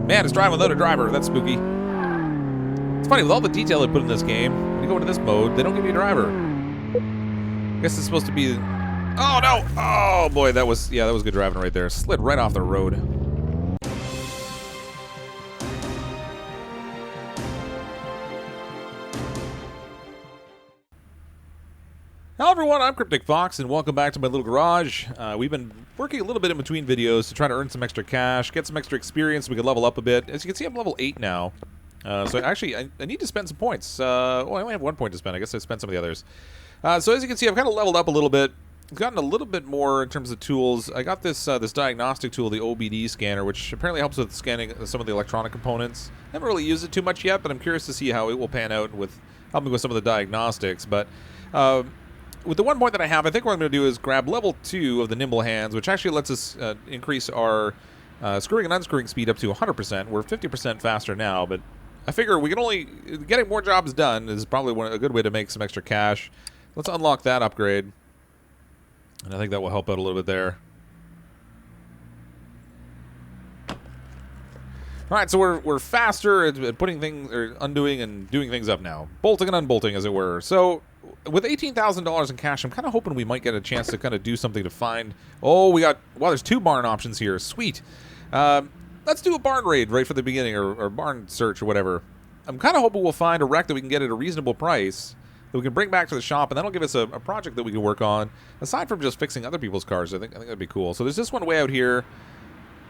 Man, it's driving without a driver. That's spooky. It's funny, with all the detail they put in this game, when you go into this mode, they don't give you a driver. I guess it's supposed to be... Oh, no! Oh, boy, that was good driving right there. Slid right off the road. Hello everyone, I'm CrypticFox, and welcome back to my little garage. We've been working a little bit in between videos to try to earn some extra cash, get some extra experience so we can level up a bit. As you can see, I'm level 8 now. So actually, I need to spend some points. Well, I only have 1 point to spend. I guess I spent some of the others. So as you can see, I've kind of leveled up a little bit. I've gotten a little bit more in terms of tools. I got this this diagnostic tool, the OBD scanner, which apparently helps with scanning some of the electronic components. I haven't really used it too much yet, but I'm curious to see how it will pan out with helping with some of the diagnostics. But with the 1 point that I have, I think what I'm going to do is grab level 2 of the nimble hands, which actually lets us increase our screwing and unscrewing speed up to 100%. We're 50% faster now, but I figure we can only... Getting more jobs done is probably a good way to make some extra cash. Let's unlock that upgrade. And I think that will help out a little bit there. Alright, so we're faster at putting things, or undoing and doing things up now. Bolting and unbolting, as it were. So, with $18,000 in cash, I'm kind of hoping we might get a chance to kind of do something to find... Oh, we got... Well, there's 2 barn options here. Sweet. Let's do a barn raid right from the beginning, or barn search, or whatever. I'm kind of hoping we'll find a wreck that we can get at a reasonable price, that we can bring back to the shop, and that'll give us a project that we can work on, aside from just fixing other people's cars. I think that'd be cool. So there's this one way out here.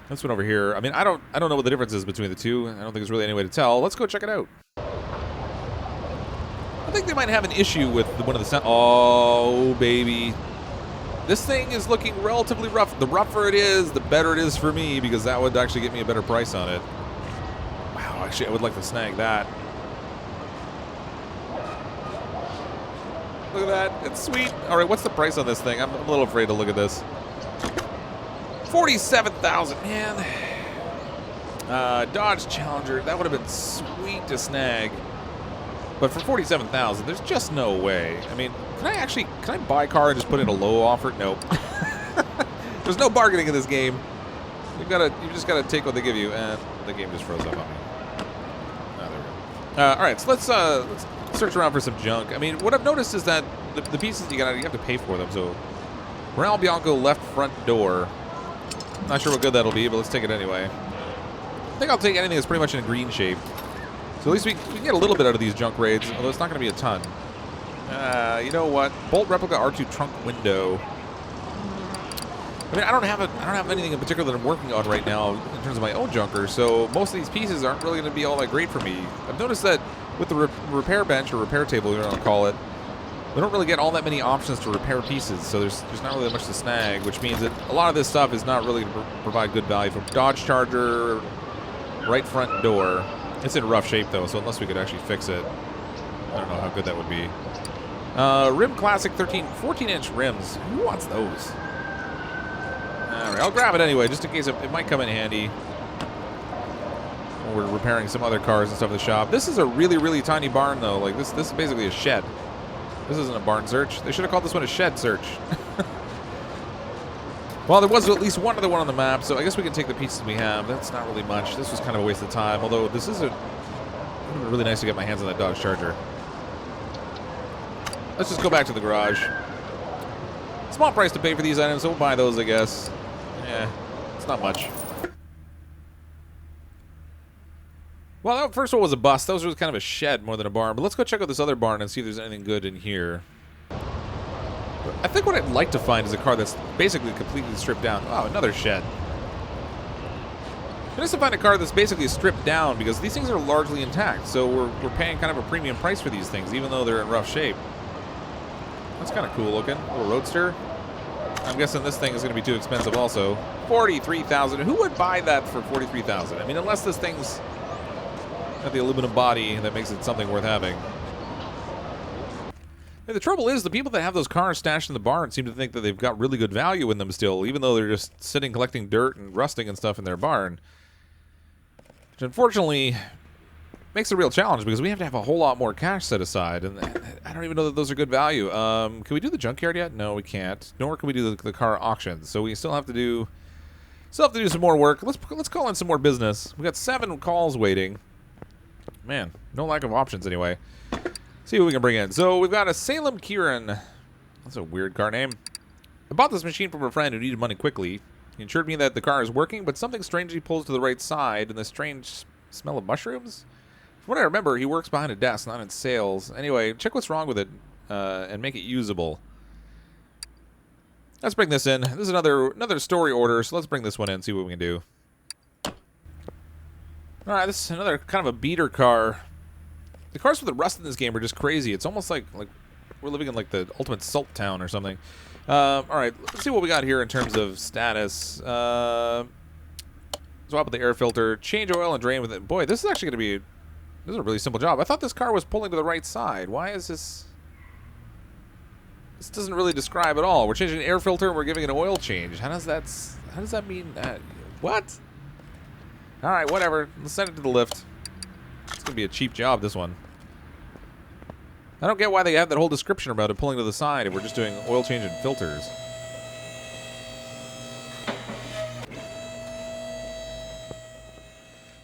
This one over here. I mean, I don't know what the difference is between the two. I don't think there's really any way to tell. Let's go check it out. I think they might have an issue with one of the... Oh, baby. This thing is looking relatively rough. The rougher it is, the better it is for me, because that would actually get me a better price on it. Wow, actually, I would like to snag that. Look at that. It's sweet. All right, what's the price on this thing? I'm a little afraid to look at this. 47,000, man. Dodge Challenger, that would have been sweet to snag. But for 47,000, there's just no way. I mean, can I buy a car and just put in a low offer? Nope. There's no bargaining in this game. You just gotta take what they give you, and the game just froze up on me. Oh, there we go. All right, so let's search around for some junk. I mean, what I've noticed is that the pieces you have to pay for them. So, Real Bianco left front door. Not sure what good that'll be, but let's take it anyway. I think I'll take anything that's pretty much in a green shape. So at least we can get a little bit out of these junk raids, although it's not going to be a ton. You know what? Bolt replica R2 trunk window. I mean, I don't have anything in particular that I'm working on right now in terms of my own junker, so most of these pieces aren't really going to be all that great for me. I've noticed that with the repair bench or repair table, you want to call it, we don't really get all that many options to repair pieces, so there's not really that much to snag, which means that a lot of this stuff is not really going to provide good value. From Dodge Charger, right front door. It's in rough shape, though, so unless we could actually fix it, I don't know how good that would be. Rim Classic 14-inch rims. Who wants those? All right, I'll grab it anyway, just in case it might come in handy when we're repairing some other cars and stuff in the shop. This is a really, really tiny barn, though. Like, this is basically a shed. This isn't a barn search. They should have called this one a shed search. Well, there was at least one other one on the map, so I guess we can take the pieces we have. That's not really much. This was kind of a waste of time, although this is really nice to get my hands on that Dodge Charger. Let's just go back to the garage. Small price to pay for these items, so we'll buy those, I guess. Yeah, it's not much. Well, that first one was a bust. That was kind of a shed more than a barn. But let's go check out this other barn and see if there's anything good in here. I think what I'd like to find is a car that's basically completely stripped down. Oh, another shed. I'd like to find a car that's basically stripped down, because these things are largely intact. So we're paying kind of a premium price for these things, even though they're in rough shape. That's kind of cool looking. A little roadster. I'm guessing this thing is going to be too expensive also. 43,000. Who would buy that for 43,000? I mean, unless this thing's got the aluminum body that makes it something worth having. And the trouble is, the people that have those cars stashed in the barn seem to think that they've got really good value in them still, even though they're just sitting collecting dirt and rusting and stuff in their barn. Which unfortunately makes it a real challenge, because we have to have a whole lot more cash set aside, and I don't even know that those are good value. Can we do the junkyard yet? No, we can't. Nor can we do the car auctions. So we still have to do Still have to do some more work. Let's call in some more business. We got 7 calls waiting. Man, no lack of options anyway. See what we can bring in. So we've got a Salem Kirin. That's a weird car name. I bought this machine from a friend who needed money quickly. He assured me that the car is working, but something strangely pulls to the right side, and the strange smell of mushrooms? From what I remember, he works behind a desk, not in sales. Anyway, check what's wrong with it and make it usable. Let's bring this in. This is another story order, so let's bring this one in and see what we can do. Alright, this is another kind of a beater car. The cars with the rust in this game are just crazy. It's almost like we're living in like the ultimate salt town or something. Alright, let's see what we got here in terms of status. Swap with the air filter, change oil and drain with it. Boy, this is actually going to be... This is a really simple job. I thought this car was pulling to the right side. Why is this... This doesn't really describe at all. We're changing an air filter and we're giving it an oil change. How does that mean that? What? Alright, whatever. Let's send it to the lift. It's going to be a cheap job, this one. I don't get why they have that whole description about it pulling to the side if we're just doing oil change and filters.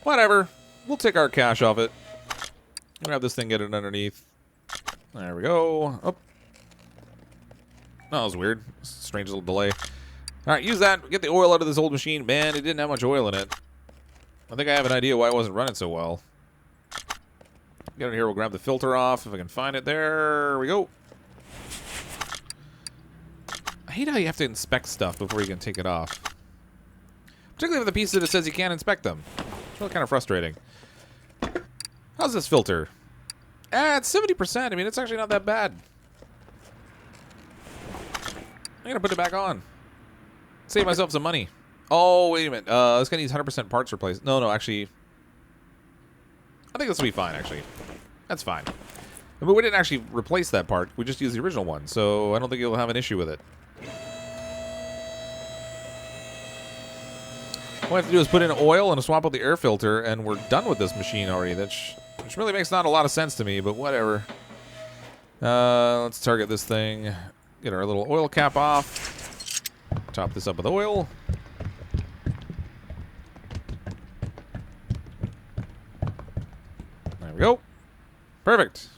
Whatever. We'll take our cash off it. We'll have this thing get it underneath. There we go. Oh. That was weird. Strange little delay. Alright, use that. Get the oil out of this old machine. Man, it didn't have much oil in it. I think I have an idea why it wasn't running so well. Get in here, we'll grab the filter off if I can find it. There we go. I hate how you have to inspect stuff before you can take it off. Particularly with the piece that it says you can't inspect them. It's really kind of frustrating. How's this filter? It's 70%. I mean, it's actually not that bad. I'm going to put it back on. Save myself some money. Oh, wait a minute. This guy needs 100% parts replaced. No, actually... I think this will be fine, actually. That's fine. But we didn't actually replace that part. We just used the original one, so I don't think you'll have an issue with it. What we have to do is put in oil and swap out the air filter, and we're done with this machine already. Which really makes not a lot of sense to me, but whatever. Let's target this thing. Get our little oil cap off. Top this up with oil. There we go. Perfect.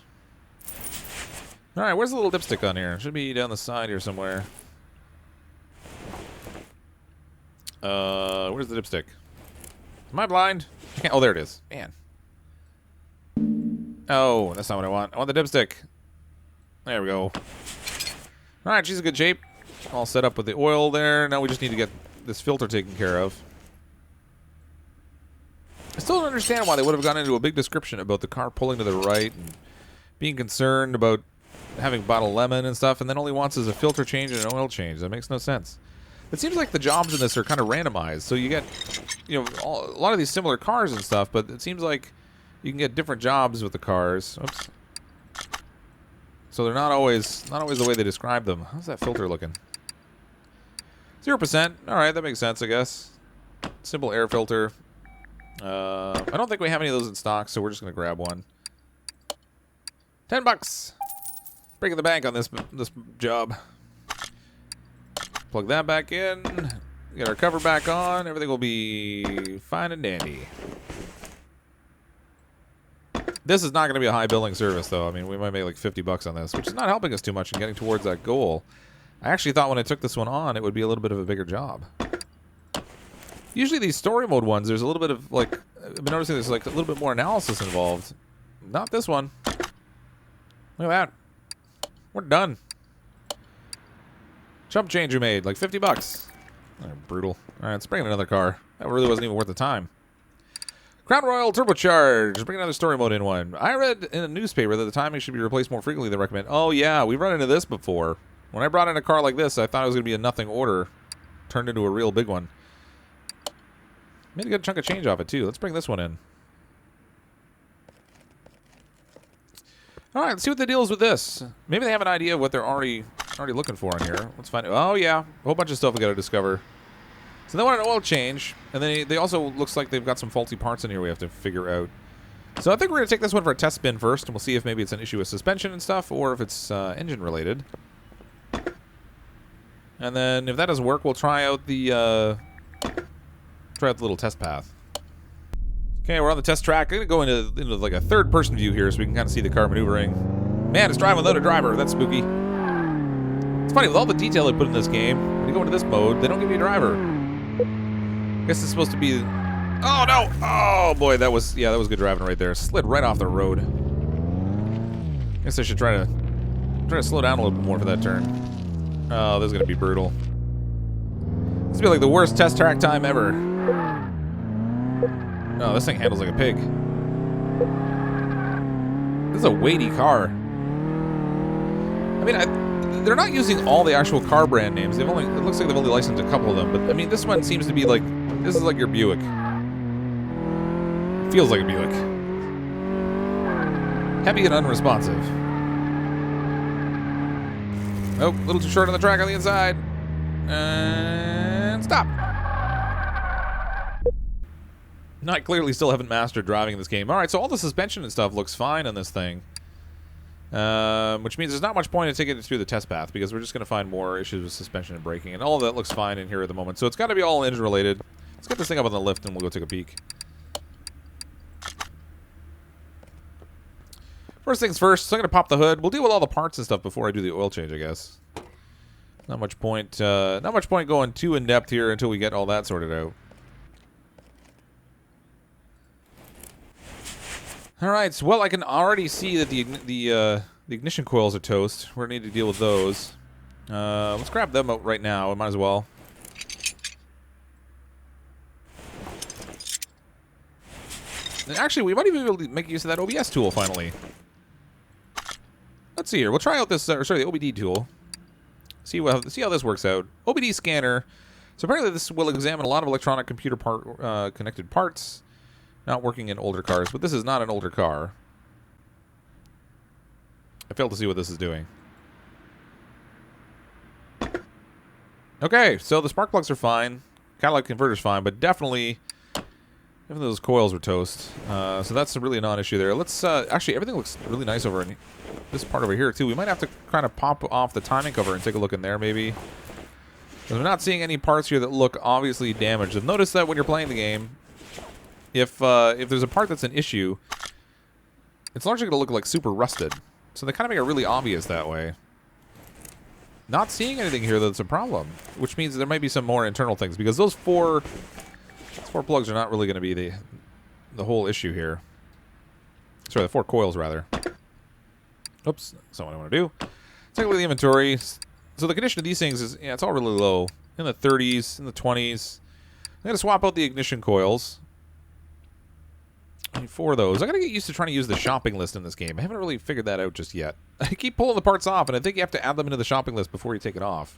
Alright, where's the little dipstick on here? Should be down the side here somewhere. Where's the dipstick? Am I blind? Oh, there it is. Man. Oh, that's not what I want. I want the dipstick. There we go. Alright, she's in good shape. All set up with the oil there. Now we just need to get this filter taken care of. I still don't understand why they would have gone into a big description about the car pulling to the right and being concerned about having bottled lemon and stuff, and then all he wants is a filter change and an oil change. That makes no sense. It seems like the jobs in this are kind of randomized. So you get, you know, a lot of these similar cars and stuff, but it seems like you can get different jobs with the cars. Oops. So they're not always the way they describe them. How's that filter looking? 0%. All right, that makes sense, I guess. Simple air filter. I don't think we have any of those in stock, so we're just gonna grab one. $10. Breaking the bank on this job. Plug that back in. Get our cover back on. Everything will be fine and dandy. This is not going to be a high billing service, though. I mean, we might make like $50 on this, which is not helping us too much in getting towards that goal. I actually thought when I took this one on, it would be a little bit of a bigger job. Usually these story mode ones, there's a little bit of, like, I've been noticing there's like a little bit more analysis involved. Not this one. Look at that. We're done. Chump change we made, like $50. Oh, brutal. All right, let's bring in another car. That really wasn't even worth the time. Crown Royal Turbocharged. Bring another story mode in one. I read in a newspaper that the timing should be replaced more frequently than recommend. Oh, yeah, we've run into this before. When I brought in a car like this, I thought it was going to be a nothing order. Turned into a real big one. Made a good chunk of change off it, too. Let's bring this one in. All right, let's see what the deal is with this. Maybe they have an idea of what they're already looking for in here. Let's find it. Oh, yeah. A whole bunch of stuff we got to discover. So they want an oil change, and then they also looks like they've got some faulty parts in here we have to figure out. So I think we're going to take this one for a test spin first, and we'll see if maybe it's an issue with suspension and stuff, or if it's engine related. And then if that doesn't work, we'll try out the try out the little test path. Okay, we're on the test track. I'm going to go into like a third-person view here so we can kind of see the car maneuvering. Man, it's driving without a driver. That's spooky. It's funny, with all the detail they put in this game, when you go into this mode, they don't give you a driver. I guess it's supposed to be... Oh, no! Oh, boy, that was good driving right there. Slid right off the road. I guess I should try to slow down a little bit more for that turn. Oh, this is going to be brutal. This will be like the worst test track time ever. Oh, this thing handles like a pig. This is a weighty car. I mean, they're not using all the actual car brand names. It looks like they've only licensed a couple of them. But I mean, this one seems to be like, this is like your Buick. It feels like a Buick. Heavy and unresponsive. Oh, a little too short on the track on the inside. And stop. Not clearly still haven't mastered driving in this game. All right, so all the suspension and stuff looks fine on this thing. Which means there's not much point in taking it through the test path because we're just going to find more issues with suspension and braking. And all of that looks fine in here at the moment. So it's got to be all engine related. Let's get this thing up on the lift and we'll go take a peek. First things first, so I'm going to pop the hood. We'll deal with all the parts and stuff before I do the oil change, I guess. Not much point going too in-depth here until we get all that sorted out. Alright, well, I can already see that the ignition coils are toast. We're going to need to deal with those. Let's grab them out right now. I might as well. And actually, we might even be able to make use of that OBS tool, finally. Let's see here. We'll try out this, the OBD tool. See how this works out. OBD scanner. So apparently this will examine a lot of electronic computer connected parts. Not working in older cars, but this is not an older car. I failed to see what this is doing. Okay, so the spark plugs are fine. Catalytic converter's fine, but definitely those coils were toast. So that's really a non-issue there. Let's actually, everything looks really nice over in this part over here too. We might have to kind of pop off the timing cover and take a look in there maybe. We're not seeing any parts here that look obviously damaged. I've noticed that when you're playing the game, if there's a part that's an issue, it's largely going to look like super rusted. So they kind of make it really obvious that way. Not seeing anything here that's a problem, which means there might be some more internal things because those four plugs are not really going to be the whole issue here. Sorry, the 4 coils rather. Oops, that's not what I want to do. Let's take a look at the inventory. So the condition of these things is, it's all really low. In the 30s, in the 20s. I'm going to swap out the ignition coils. I need 4 of those. I got to get used to trying to use the shopping list in this game. I haven't really figured that out just yet. I keep pulling the parts off, and I think you have to add them into the shopping list before you take it off.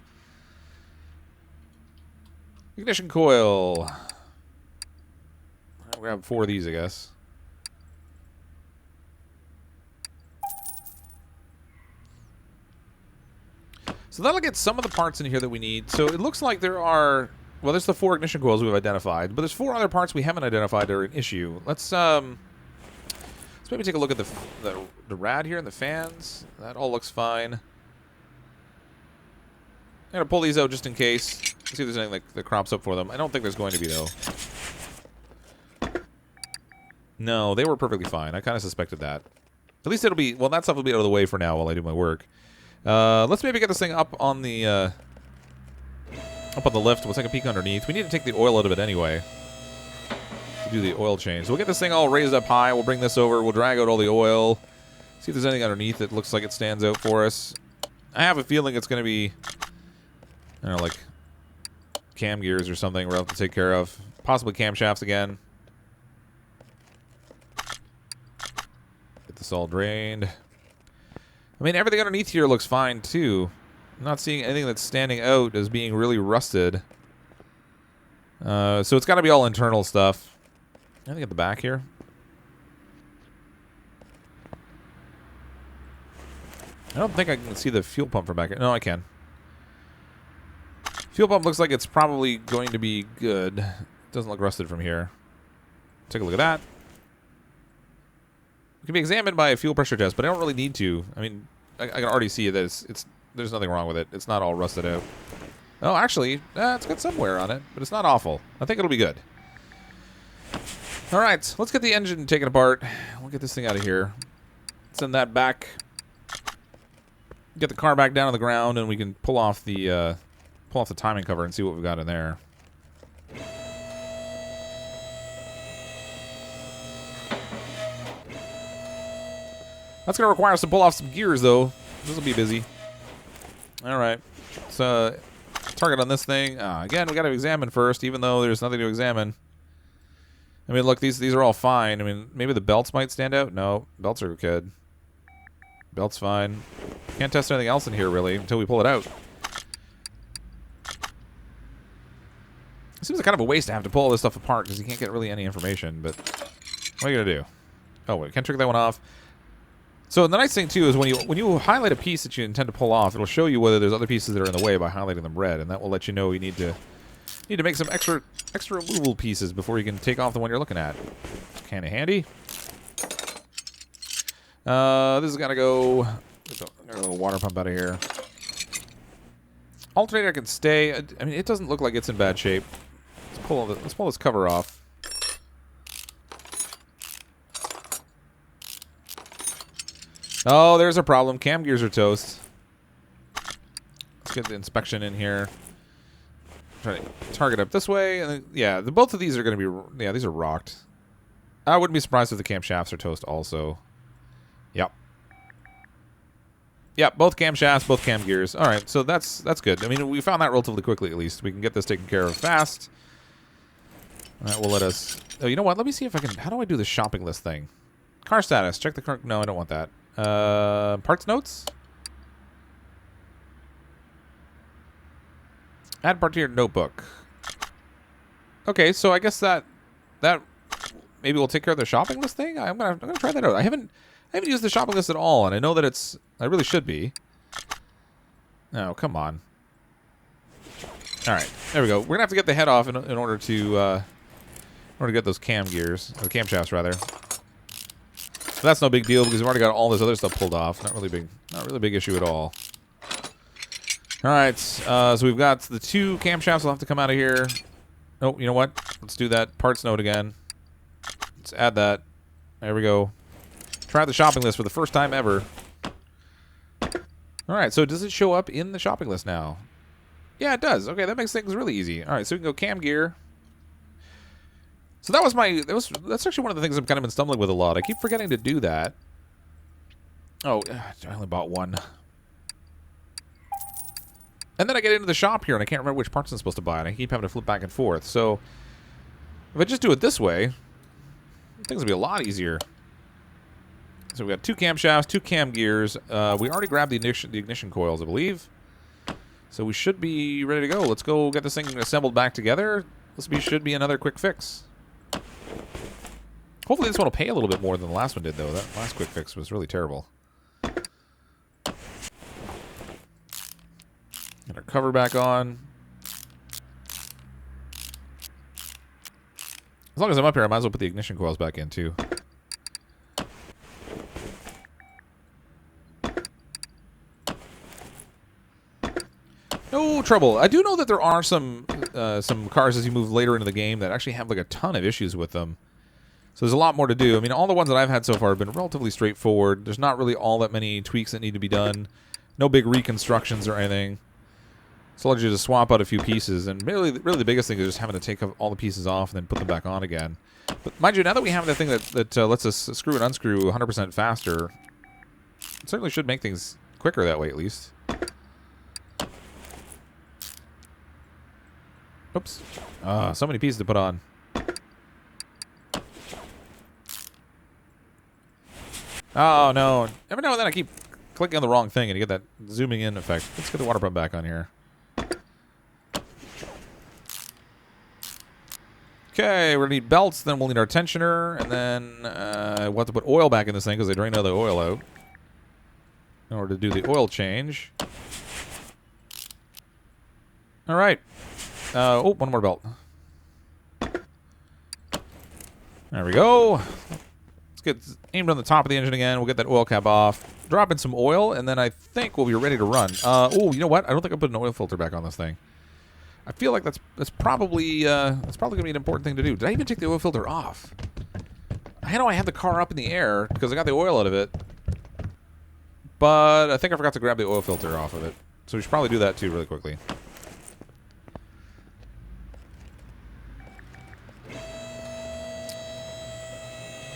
Ignition coil. I'll grab 4 of these, I guess. So that'll get some of the parts in here that we need. So it looks like there are... Well, there's the 4 ignition coils we've identified, but there's 4 other parts we haven't identified that are an issue. Let's maybe take a look at the rad here and the fans. That all looks fine. I'm gonna pull these out just in case. See if there's anything that crops up for them. I don't think there's going to be though. No, they were perfectly fine. I kind of suspected that. At least it'll be... Well, that stuff will be out of the way for now while I do my work. Let's maybe get this thing up on the lift. We'll take a peek underneath. We need to take the oil out of it anyway to do the oil change. So we'll get this thing all raised up high. We'll bring this over. We'll drag out all the oil. See if there's anything underneath that looks like it stands out for us. I have a feeling it's going to be, I don't know, like cam gears or something we'll have to take care of. Possibly camshafts again. Get this all drained. I mean, everything underneath here looks fine, too. I'm not seeing anything that's standing out as being really rusted. So it's got to be all internal stuff. Anything at the back here? I don't think I can see the fuel pump from back here. No, I can. Fuel pump looks like it's probably going to be good. Doesn't look rusted from here. Take a look at that. It can be examined by a fuel pressure test, but I don't really need to. I mean, I can already see that there's nothing wrong with it. It's not all rusted out. Oh, actually, it's got some wear on it, but it's not awful. I think it'll be good. All right, let's get the engine taken apart. We'll get this thing out of here. Send that back. Get the car back down on the ground, and we can pull off the timing cover and see what we've got in there. That's going to require us to pull off some gears, though. This will be busy. All right. So, target on this thing. Again, we got to examine first, even though there's nothing to examine. I mean, look, these are all fine. I mean, maybe the belts might stand out. No, belts are good. Belt's fine. Can't test anything else in here, really, until we pull it out. It seems like kind of a waste to have to pull all this stuff apart because you can't get really any information, but what are you going to do? Oh, wait, can't trigger that one off. So the nice thing, too, is when you highlight a piece that you intend to pull off, it'll show you whether there's other pieces that are in the way by highlighting them red, and that will let you know you need to make some extra removable pieces before you can take off the one you're looking at. Kind of handy. This has got to go. There's a water pump out of here. Alternator can stay. I mean, it doesn't look like it's in bad shape. Let's pull this cover off. Oh, there's a problem. Cam gears are toast. Let's get the inspection in here. Try to target up this way. And then, yeah, both of these are going to be... Yeah, these are rocked. I wouldn't be surprised if the camshafts are toast also. Yep. Yep, both camshafts, both cam gears. All right, so that's good. I mean, we found that relatively quickly, at least. We can get this taken care of fast. That will let us... Oh, you know what? Let me see if I can... How do I do the shopping list thing? Car status. Check the car... No, I don't want that. Parts notes? Add part to your notebook. Okay, so I guess that maybe we'll take care of the shopping list thing. I'm gonna try that out. I haven't used the shopping list at all, and I know that I really should be. Oh, come on. All right, there we go. We're gonna have to get the head off in order to get those cam gears, or camshafts rather. So that's no big deal because we've already got all this other stuff pulled off. Not really big issue at all. All right, so we've got the two camshafts will have to come out of here. Oh, you know what? Let's do that parts note again. Let's add that. There we go. Try the shopping list for the first time ever. All right, so does it show up in the shopping list now? Yeah, it does. Okay, that makes things really easy. All right, so we can go cam gear. So that's actually one of the things I've kind of been stumbling with a lot. I keep forgetting to do that. Oh, I only bought one. And then I get into the shop here, and I can't remember which parts I'm supposed to buy, and I keep having to flip back and forth. So if I just do it this way, things will be a lot easier. So we've got two camshafts, two cam gears. We already grabbed the ignition coils, I believe. So we should be ready to go. Let's go get this thing assembled back together. This should be another quick fix. Hopefully this one will pay a little bit more than the last one did, though. That last quick fix was really terrible. Get our cover back on. As long as I'm up here, I might as well put the ignition coils back in, too. No trouble. I do know that there are some cars as you move later into the game that actually have like a ton of issues with them. So there's a lot more to do. I mean, all the ones that I've had so far have been relatively straightforward. There's not really all that many tweaks that need to be done. No big reconstructions or anything. It's largely just swap out a few pieces. And really the biggest thing is just having to take all the pieces off and then put them back on again. But mind you, now that we have that thing that lets us screw and unscrew 100% faster, it certainly should make things quicker that way at least. Oops. So many pieces to put on. Oh, no. Every now and then I keep clicking on the wrong thing and you get that zooming in effect. Let's get the water pump back on here. Okay, we're going to need belts, then we'll need our tensioner, and then we'll have to put oil back in this thing because they drained all the oil out in order to do the oil change. All right. Oh, one more belt. There we go. Let's get aimed on the top of the engine again. We'll get that oil cap off. Drop in some oil, and then I think we'll be ready to run. Oh, you know what? I don't think I put an oil filter back on this thing. I feel like that's probably gonna be an important thing to do. Did I even take the oil filter off? I know I had the car up in the air because I got the oil out of it, but I think I forgot to grab the oil filter off of it. So we should probably do that too really quickly.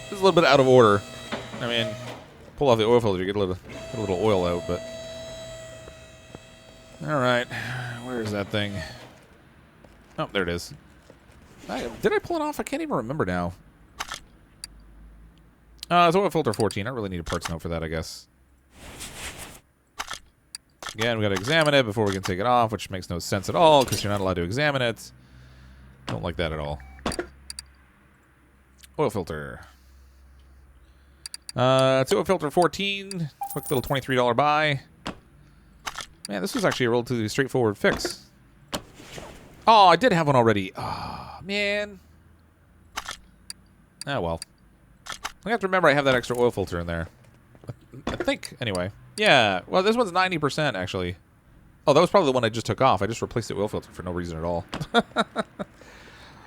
This is a little bit out of order. I mean, pull off the oil filter, you get a little oil out, but all right, where is that thing? Oh, there it is. Did I pull it off? I can't even remember now. It's oil filter 14. I really need a parts note for that, I guess. Again, we got to examine it before we can take it off, which makes no sense at all because you're not allowed to examine it. Don't like that at all. Oil filter. It's oil filter 14. Quick little $23 buy. Man, this was actually a relatively straightforward fix. Oh, I did have one already. Oh, man. Oh, well. I have to remember I have that extra oil filter in there. I think, anyway. Yeah, well, this one's 90%, actually. Oh, that was probably the one I just took off. I just replaced the oil filter for no reason at all.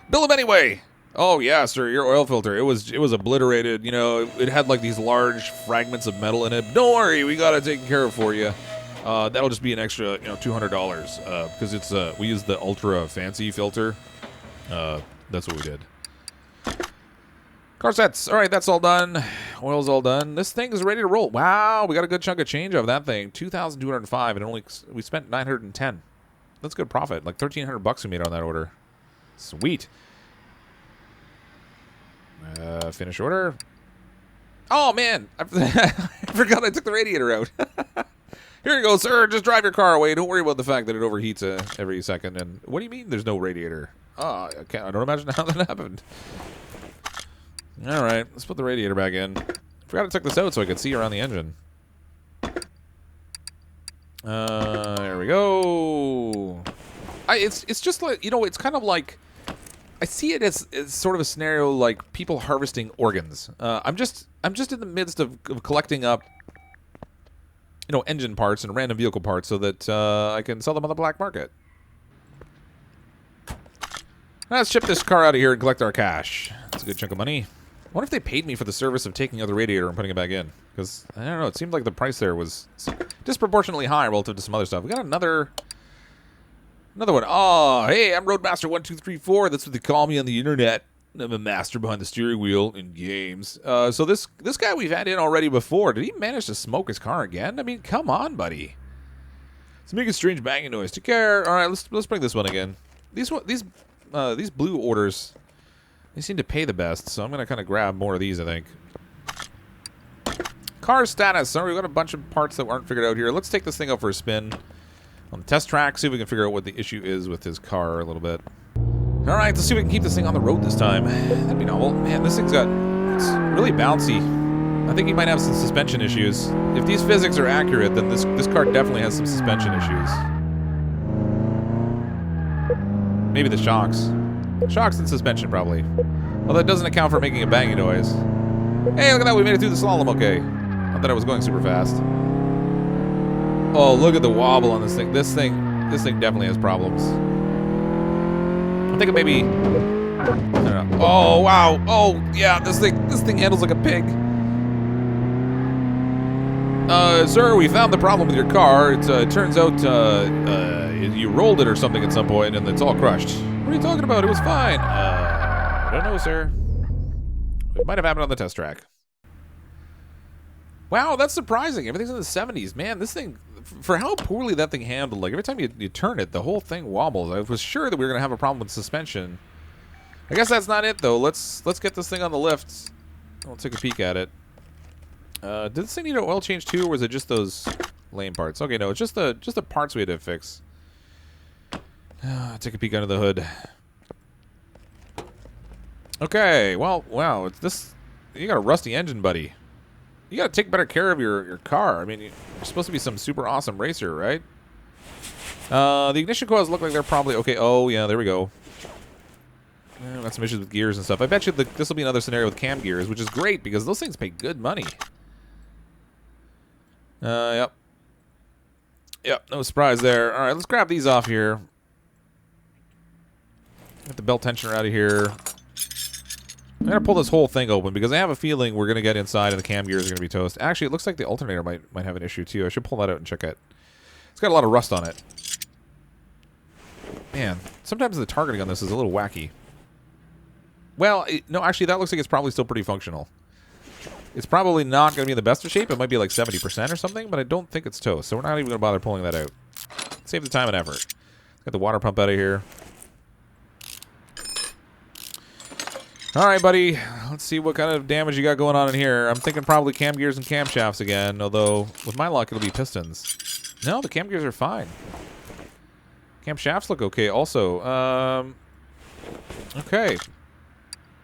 Bill him anyway! Oh, yeah, sir, your oil filter. It was obliterated. You know, it had, like, these large fragments of metal in it. Don't worry, we got it taken care of for you. That'll just be an extra, $200, because it's, we use the ultra fancy filter. That's what we did. Car sets. All right, that's all done. Oil's all done. This thing is ready to roll. Wow, we got a good chunk of change of that thing. 2,205, and we spent 910. That's good profit. Like 1,300 bucks we made on that order. Sweet. Finish order. Oh man, I forgot I took the radiator out. Here you go, sir. Just drive your car away. Don't worry about the fact that it overheats every second. And what do you mean there's no radiator? Oh, I don't imagine how that happened. All right, let's put the radiator back in. Forgot to take this out so I could see around the engine. There we go. It's just like, it's kind of like, I see it as sort of a scenario like people harvesting organs. I'm just in the midst of collecting up, engine parts and random vehicle parts so that I can sell them on the black market. Let's ship this car out of here and collect our cash. That's a good chunk of money. I wonder if they paid me for the service of taking out the radiator and putting it back in. Because, I don't know, it seemed like the price there was disproportionately high relative to some other stuff. We got another one. Oh, hey, I'm Roadmaster1234. That's what they call me on the internet. I'm a master behind the steering wheel in games. So this guy we've had in already before. Did he manage to smoke his car again? I mean, come on, buddy. It's making a strange banging noise. Take care. All right, let's bring this one again. These blue orders, they seem to pay the best, so I'm going to kind of grab more of these, I think. Car status. So we've got a bunch of parts that aren't figured out here. Let's take this thing out for a spin on the test track, see if we can figure out what the issue is with his car a little bit. All right, let's see if we can keep this thing on the road this time. That'd be novel. Man, it's really bouncy. I think he might have some suspension issues. If these physics are accurate, then this car definitely has some suspension issues. Maybe the shocks. Shocks and suspension, probably. Although that doesn't account for making a banging noise. Hey, look at that. We made it through the slalom okay. Not that I was going super fast. Oh, look at the wobble on this thing. This thing definitely has problems. I think it maybe... I don't know. Oh, wow. Oh, yeah. This thing handles like a pig. Sir, we found the problem with your car. It turns out you rolled it or something at some point, and it's all crushed. What are you talking about? It was fine. I don't know, sir. It might have happened on the test track. Wow, that's surprising. Everything's in the 70s. Man, this thing, for how poorly that thing handled, like every time you turn it, the whole thing wobbles. I was sure that we were going to have a problem with suspension. I guess that's not it, though. Let's get this thing on the lift. I'll take a peek at it. Did this thing need an oil change too, or was it just those lame parts? Okay, no, it's just the parts we had to fix. Take a peek under the hood. Okay, well, wow, you got a rusty engine, buddy. You got to take better care of your car. I mean, you're supposed to be some super awesome racer, right? The ignition coils look like they're probably okay. Oh yeah, there we go. Got some issues with gears and stuff. I bet you this will be another scenario with cam gears, which is great because those things pay good money. Yep, no surprise there. All right, let's grab these off here. Get the belt tensioner out of here. I'm going to pull this whole thing open because I have a feeling we're going to get inside and the cam gears are going to be toast. Actually, it looks like the alternator might have an issue too. I should pull that out and check it. It's got a lot of rust on it. Man, sometimes the targeting on this is a little wacky. Well, no, actually, that looks like it's probably still pretty functional. It's probably not going to be in the best of shape. It might be like 70% or something, but I don't think it's toast. So we're not even going to bother pulling that out. Save the time and effort. Get the water pump out of here. All right, buddy. Let's see what kind of damage you got going on in here. I'm thinking probably cam gears and camshafts again, although with my luck, it'll be pistons. No, the cam gears are fine. Camshafts look okay also. Okay.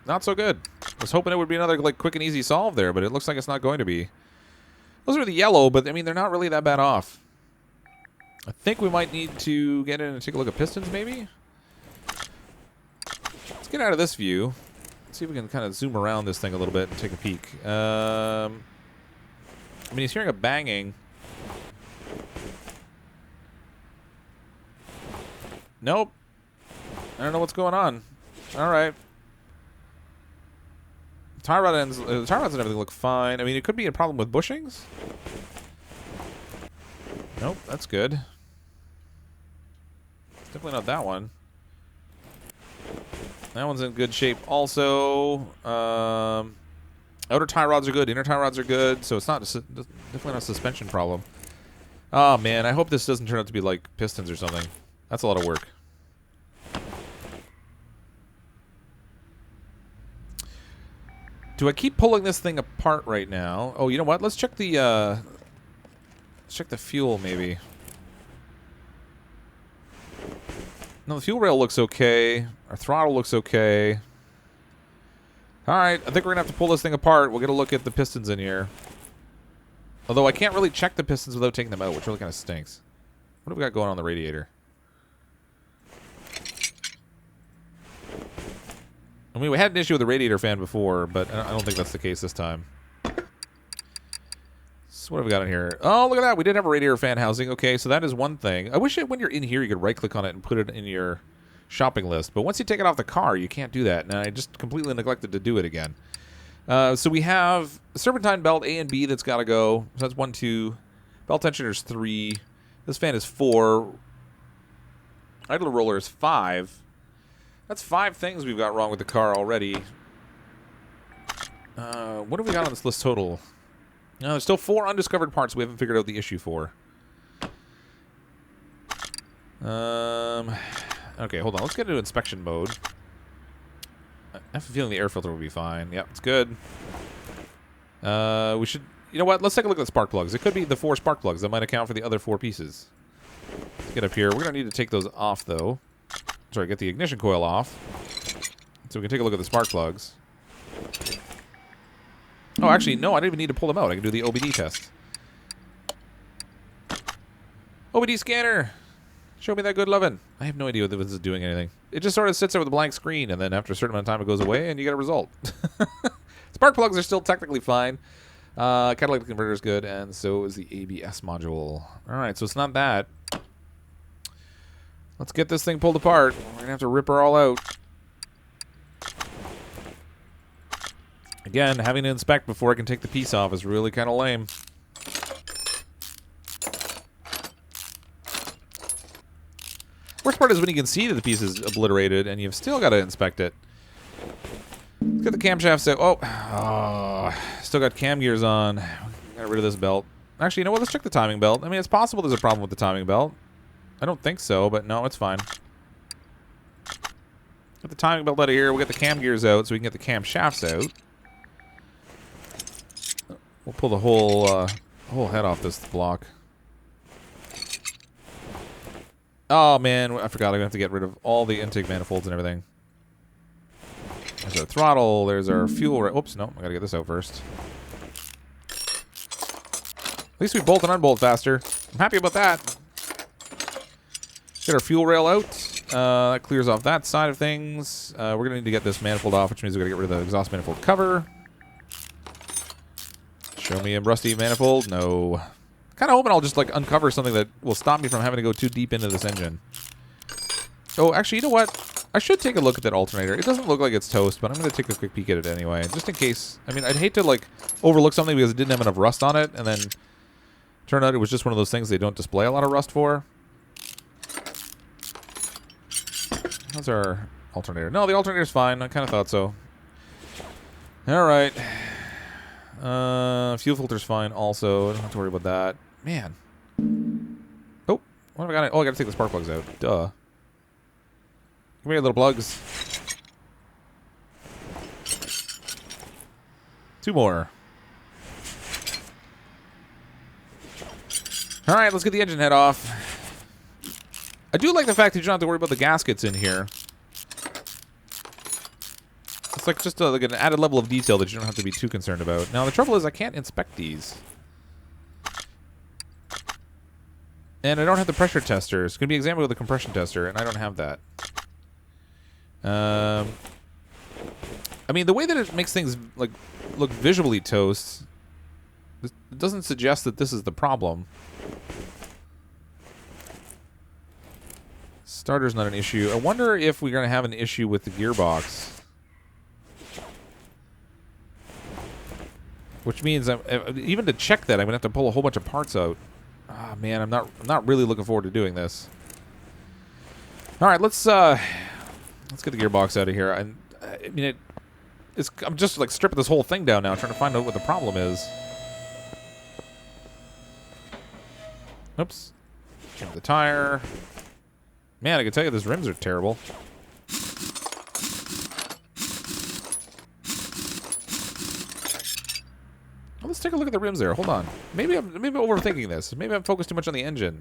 Not so good. I was hoping it would be another like quick and easy solve there, but it looks like it's not going to be. Those are the yellow, but I mean, they're not really that bad off. I think we might need to get in and take a look at pistons, maybe? Let's get out of this view. See if we can kind of zoom around this thing a little bit and take a peek. I mean, he's hearing a banging. Nope. I don't know what's going on. All right. Tie rod ends, the tie rods and everything look fine. I mean, it could be a problem with bushings. Nope, that's good. Definitely not that one. That one's in good shape also. Outer tie rods are good. Inner tie rods are good. So it's not definitely not a suspension problem. Oh, man. I hope this doesn't turn out to be like pistons or something. That's a lot of work. Do I keep pulling this thing apart right now? Oh, you know what? Let's check the fuel maybe. No, the fuel rail looks okay. Our throttle looks okay. All right, I think we're going to have to pull this thing apart. We'll get a look at the pistons in here. Although I can't really check the pistons without taking them out, which really kind of stinks. What have we got going on the radiator? I mean, we had an issue with the radiator fan before, but I don't think that's the case this time. So what have we got in here? Oh, look at that. We did have a radiator fan housing. Okay, so that is one thing. I wish when you're in here, you could right-click on it and put it in your shopping list. But once you take it off the car, you can't do that. And I just completely neglected to do it again. So we have a serpentine belt A and B that's got to go. So that's 1, 2. Belt tensioner's 3. This fan is 4. Idler roller is 5. That's 5 things we've got wrong with the car already. What have we got on this list total? No, there's still 4 undiscovered parts we haven't figured out the issue for. Okay, hold on. Let's get into inspection mode. I have a feeling the air filter will be fine. Yep, it's good. We should... You know what? Let's take a look at the spark plugs. It could be the 4 spark plugs. That might account for the other 4 pieces. Let's get up here. We're going to need to take those off, though. Sorry, get the ignition coil off. So we can take a look at the spark plugs. Oh, actually, no, I don't even need to pull them out. I can do the OBD test. OBD scanner! Show me that good lovin'. I have no idea what this is doing anything. It just sort of sits there with a blank screen, and then after a certain amount of time, it goes away, and you get a result. Spark plugs are still technically fine. Catalytic converter is good, and so is the ABS module. All right, so it's not that. Let's get this thing pulled apart. We're going to have to rip her all out. Again, having to inspect before I can take the piece off is really kind of lame. Worst part is when you can see that the piece is obliterated and you've still got to inspect it. Let's get the camshafts out. Oh, still got cam gears on. Got rid of this belt. Actually, you know what? Let's check the timing belt. I mean, it's possible there's a problem with the timing belt. I don't think so, but no, it's fine. Get the timing belt out of here. We'll get the cam gears out so we can get the camshafts out. We'll pull the whole head off this block. Oh, man, I forgot. I'm going to have to get rid of all the intake manifolds and everything. There's our throttle. There's our fuel. Oops, no. I got to get this out first. At least we bolt and unbolt faster. I'm happy about that. Get our fuel rail out. That clears off that side of things. We're going to need to get this manifold off, which means we're going to get rid of the exhaust manifold cover. Show me a rusty manifold. No. Kind of hoping I'll just like uncover something that will stop me from having to go too deep into this engine. Oh, actually, you know what? I should take a look at that alternator. It doesn't look like it's toast, but I'm going to take a quick peek at it anyway, just in case. I mean, I'd hate to, like, overlook something because it didn't have enough rust on it, and then turned out it was just one of those things they don't display a lot of rust for. How's our alternator? No, the alternator's fine. I kind of thought so. All right. Fuel filter's fine also. I don't have to worry about that. Man. Oh, what have I got? Oh, I got to take the spark plugs out. Duh. Come here, little plugs. 2 more. All right, let's get the engine head off. I do like the fact that you don't have to worry about the gaskets in here. It's like just like an added level of detail that you don't have to be too concerned about. Now, the trouble is I can't inspect these. And I don't have the pressure tester. It's going to be examined with a compression tester, and I don't have that. I mean, the way that it makes things like look visually toast, it doesn't suggest that this is the problem. Starter's not an issue. I wonder if we're going to have an issue with the gearbox. Which means even to check that, I'm going to have to pull a whole bunch of parts out. Ah, man, I'm not really looking forward to doing this. All right, let's get the gearbox out of here. I mean, I'm just like stripping this whole thing down now, trying to find out what the problem is. Oops. Change the tire. Man, I can tell you these rims are terrible. Well, let's take a look at the rims there. Hold on. Maybe I'm overthinking this. Maybe I'm focused too much on the engine.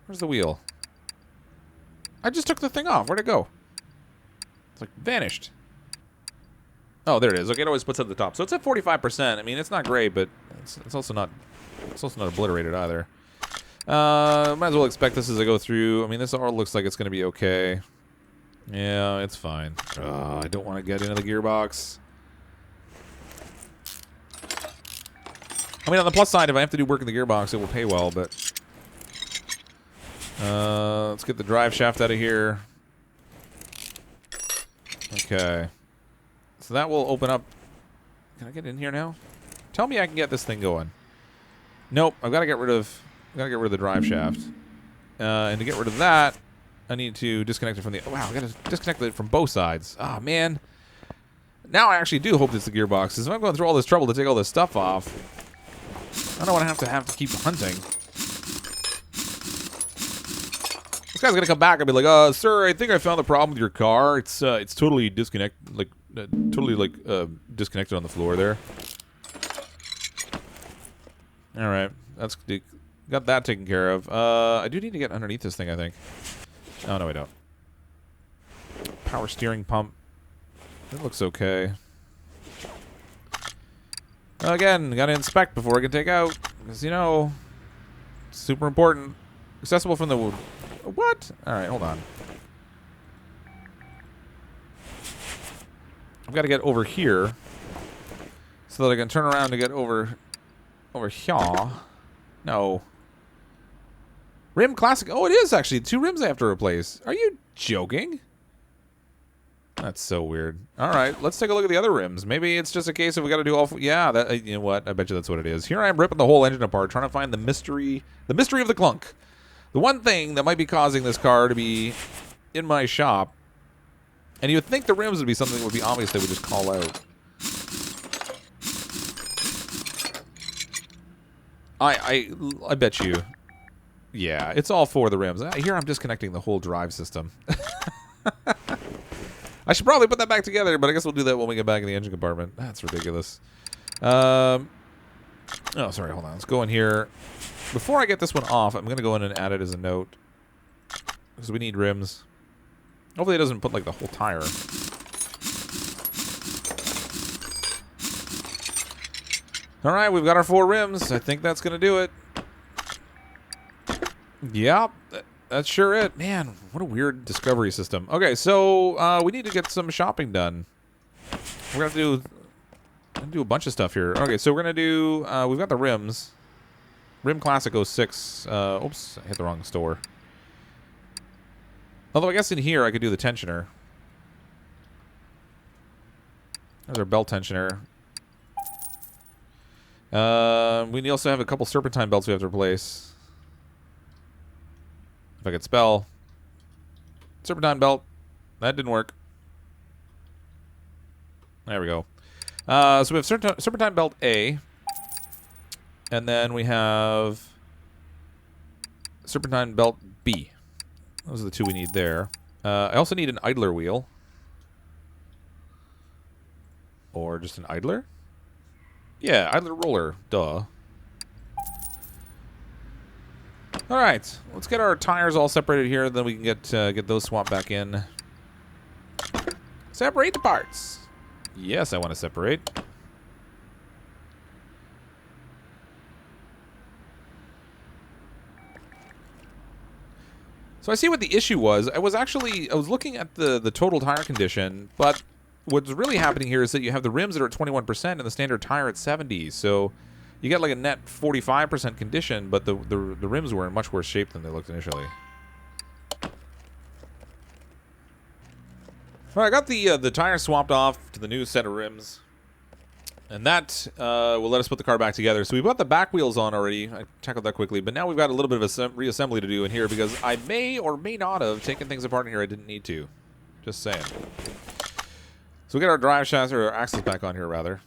Where's the wheel? I just took the thing off. Where'd it go? It's like vanished. Oh, there it is. Okay, it always puts it at the top. So it's at 45%. I mean, it's not great, but it's also not obliterated either. Might as well expect this as I go through. I mean, this all looks like it's going to be okay. Yeah, it's fine. I don't want to get into the gearbox. I mean, on the plus side, if I have to do work in the gearbox, it will pay well, but... let's get the drive shaft out of here. Okay. So that will open up... Can I get in here now? Tell me I can get this thing going. Nope, I've got to get rid of the drive shaft. And to get rid of that, I need to disconnect it from the... Wow, I've got to disconnect it from both sides. Ah, man. Now I actually do hope it's the gearbox, because if I'm going through all this trouble to take all this stuff off, I don't want to have to keep hunting. This guy's gonna come back and be like, sir, I think I found the problem with your car. It's totally disconnected on the floor there. All right, that's got that taken care of. I do need to get underneath this thing, I think. Oh no, I don't. Power steering pump. It looks okay. Again, gotta inspect before I can take out, because, you know, super important. Accessible from the... What? Alright, hold on. I've got to get over here so that I can turn around to get over here. No. Rim classic. Oh, it is actually 2 rims I have to replace. Are you joking? That's so weird. All right, let's take a look at the other rims. Maybe it's just a case of we got to do all... Yeah, that, you know what? I bet you that's what it is. Here I am ripping the whole engine apart, trying to find the mystery of the clunk. The one thing that might be causing this car to be in my shop. And you would think the rims would be something that would be obvious they would just call out. I bet you. Yeah, it's all for the rims. Here I'm disconnecting the whole drive system. I should probably put that back together, but I guess we'll do that when we get back in the engine compartment. That's ridiculous. Oh, sorry, hold on. Let's go in here. Before I get this one off, I'm going to go in and add it as a note. Because we need rims. Hopefully it doesn't put, like, the whole tire. All right, we've got our 4 rims. I think that's going to do it. Yep. That's sure it. Man, what a weird discovery system. Okay, so we need to get some shopping done. We're going to do a bunch of stuff here. Okay, so we're going to do... we've got the rims. Rim Classic 06. Oops, I hit the wrong store. Although I guess in here I could do the tensioner. There's our belt tensioner. We also have a couple serpentine belts we have to replace. If I could spell. Serpentine belt. That didn't work. There we go. So we have serpentine belt A. And then we have serpentine belt B. Those are the two we need there. I also need an idler wheel. Or just an idler? Yeah, idler roller. Duh. Alright, let's get our tires all separated here, then we can get those swapped back in. Separate the parts. Yes, I want to separate. So I see what the issue was. I was looking at the total tire condition, but what's really happening here is that you have the rims that are at 21% and the standard tire at 70. So you get like a net 45% condition, but the rims were in much worse shape than they looked initially. All right, I got the tire swapped off to the new set of rims. And that will let us put the car back together. So we've got the back wheels on already. I tackled that quickly. But now we've got a little bit of a reassembly to do in here because I may or may not have taken things apart in here I didn't need to. Just saying. So we got our drive shafts, or our axles back on here, rather.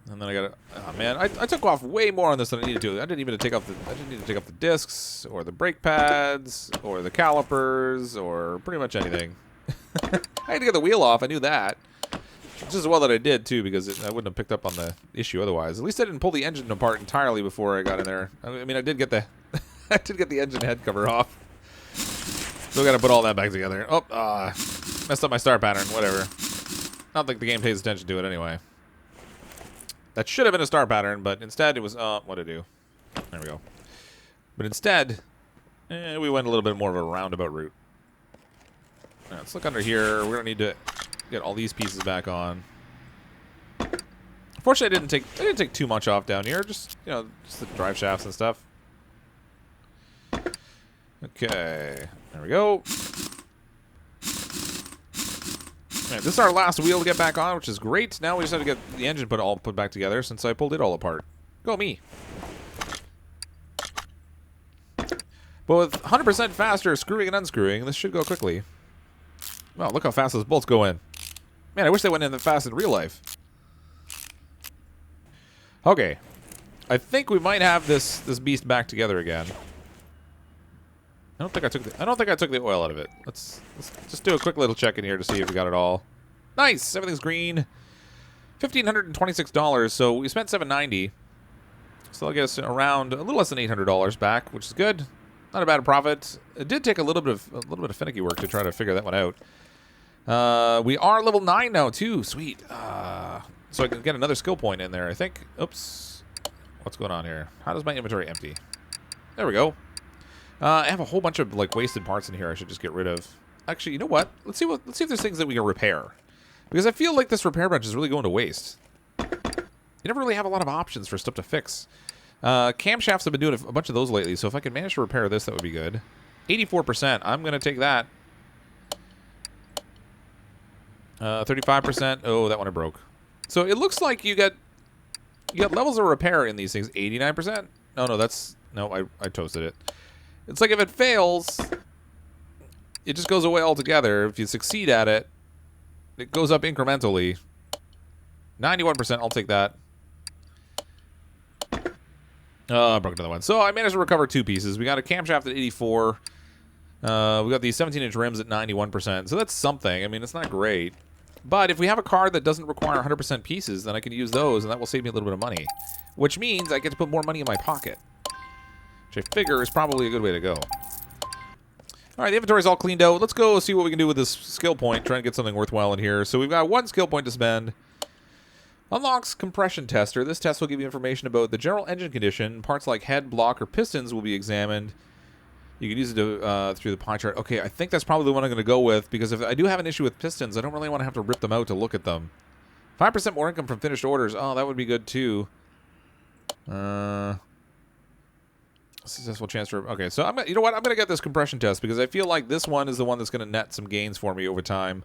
And then I got to... Oh, man. I took off way more on this than I needed to. I didn't need to take off the discs, or the brake pads, or the calipers, or pretty much anything. I had to get the wheel off. I knew that. Just as well that I did, too, because I wouldn't have picked up on the issue otherwise. At least I didn't pull the engine apart entirely before I got in there. I mean, I did get the I did get the engine head cover off. Still got to put all that back together. Oh, messed up my start pattern. Whatever. I don't think the game pays attention to it anyway. That should have been a start pattern, but instead it was... what to do? There we go. But instead, we went a little bit more of a roundabout route. All right, let's look under here. We're going to need to... get all these pieces back on. Fortunately, I didn't take too much off down here. Just, you know, just the drive shafts and stuff. Okay, there we go. All right, this is our last wheel to get back on, which is great. Now we just have to get the engine put back together since I pulled it all apart. Go me. But with 100% faster screwing and unscrewing, this should go quickly. Wow, look how fast those bolts go in. Man, I wish they went in that fast in real life. Okay. I think we might have this beast back together again. I don't think I took the oil out of it. Let's just do a quick little check in here to see if we got it all. Nice! Everything's green. $1,526, so we spent $790. So I'll get us around a little less than $800 back, which is good. Not a bad profit. It did take a little bit of finicky work to try to figure that one out. We are level 9 now, too. Sweet. So I can get another skill point in there, I think. Oops. What's going on here? How does my inventory empty? There we go. I have a whole bunch of like wasted parts in here I should just get rid of. Actually, you know what? Let's see if there's things that we can repair. Because I feel like this repair bench is really going to waste. You never really have a lot of options for stuff to fix. Camshafts have been doing a bunch of those lately, so if I can manage to repair this, that would be good. 84%. I'm going to take that. 35%. Oh, that one I broke. So it looks like you get levels of repair in these things. 89%. No, I toasted it. It's like if it fails, it just goes away altogether. If you succeed at it, it goes up incrementally. 91%. I'll take that. I broke another one. So I managed to recover 2 pieces. We got a camshaft at 84. We got these 17-inch rims at 91%. So that's something. I mean, it's not great. But if we have a car that doesn't require 100% pieces, then I can use those, and that will save me a little bit of money. Which means I get to put more money in my pocket. Which I figure is probably a good way to go. Alright, the inventory's all cleaned out. Let's go see what we can do with this skill point. Try and get something worthwhile in here. So we've got 1 skill point to spend. Unlocks compression tester. This test will give you information about the general engine condition. Parts like head, block, or pistons will be examined. You can use it to, through the pie chart. Okay, I think that's probably the one I'm going to go with, because if I do have an issue with pistons, I don't really want to have to rip them out to look at them. 5% more income from finished orders. Oh, that would be good, too. So Successful transfer. Okay, so you know what? I'm gonna get this compression test because I feel like this one is the one that's gonna net some gains for me over time.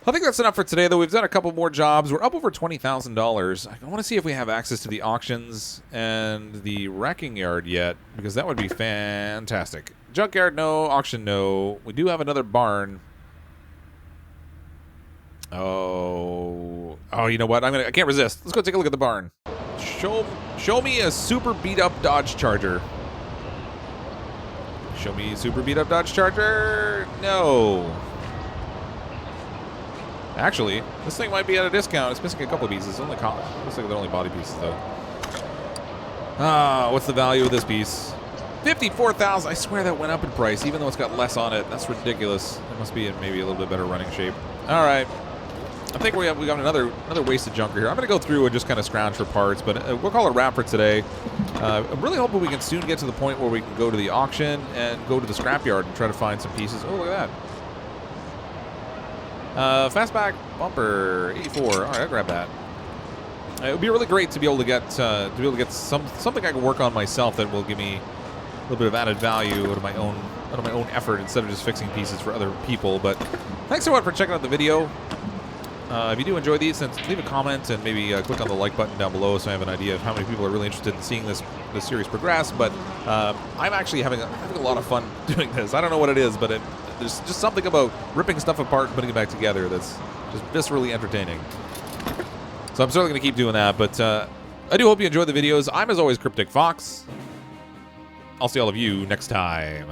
I think that's enough for today, though. We've done a couple more jobs. We're up over $20,000. I want to see if we have access to the auctions and the wrecking yard yet, because that would be fantastic. Junkyard, no. Auction, no. We do have another barn. Oh, you know what? I can't resist. Let's go take a look at the barn. Show me a super beat up Dodge Charger. Show me a super beat up Dodge Charger. No. Actually, this thing might be at a discount. It's missing a couple of pieces. Looks like they're only body pieces, though. What's the value of this piece? $54,000. I swear that went up in price, even though it's got less on it. That's ridiculous. It must be in maybe a little bit better running shape. All right. I think we got another wasted junker here. I'm going to go through and just kind of scrounge for parts, but we'll call it a wrap for today. I'm really hoping we can soon get to the point where we can go to the auction and go to the scrapyard and try to find some pieces. Oh, look at that. Fastback bumper 84. All right, I'll grab that. It would be really great to be able to get something I can work on myself that will give me a little bit of added value out of my own effort instead of just fixing pieces for other people. But thanks so much for checking out the video. If you do enjoy these, then leave a comment and maybe click on the like button down below so I have an idea of how many people are really interested in seeing this series progress. But I'm actually having a lot of fun doing this. I don't know what it is, but there's just something about ripping stuff apart and putting it back together that's just viscerally entertaining. So I'm certainly going to keep doing that. But I do hope you enjoy the videos. I'm, as always, CrypticFox. I'll see all of you next time.